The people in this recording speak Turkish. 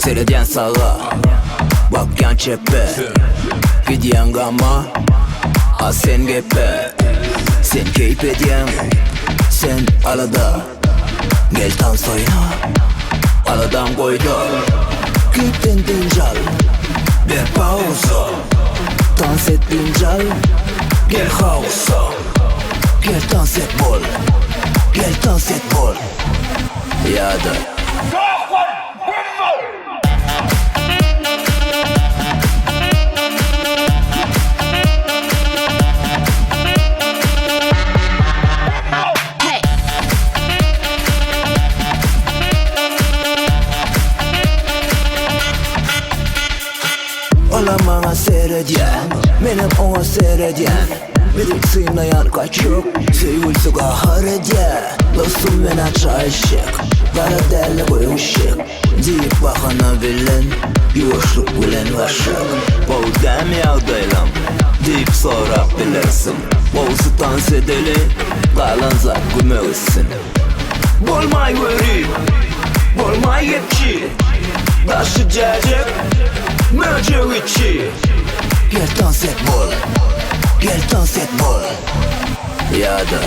Seyrediyen sağa, bakyan çepe. Gidiyen gama, az sen gepe. Sen keyif ediyen, sen alada. Gel dans oyna, aladan koydu. Gittin dincal, ver pausa. Dans et dincal, gel hausa. Gel dans et bol, gel dans et bol. Ya da Olamana seyrediyen, benim ona seyrediyen. Biri sıymayan kaçık, seyulsuga harediyen. Dostum bana çayşık, kara derle koyuşuk. Deyip bakana bilen, yoşluk bilen vaşık. Bol dem yağdaylam, deyip sonra bilirsin. Bolsa dans edeli, kalan zar gümüğüsün. Bolmay veri, bolmay yepçi. Taşı cacık, möcü içi. Gel dans et bol, gel dans et bol. Ya da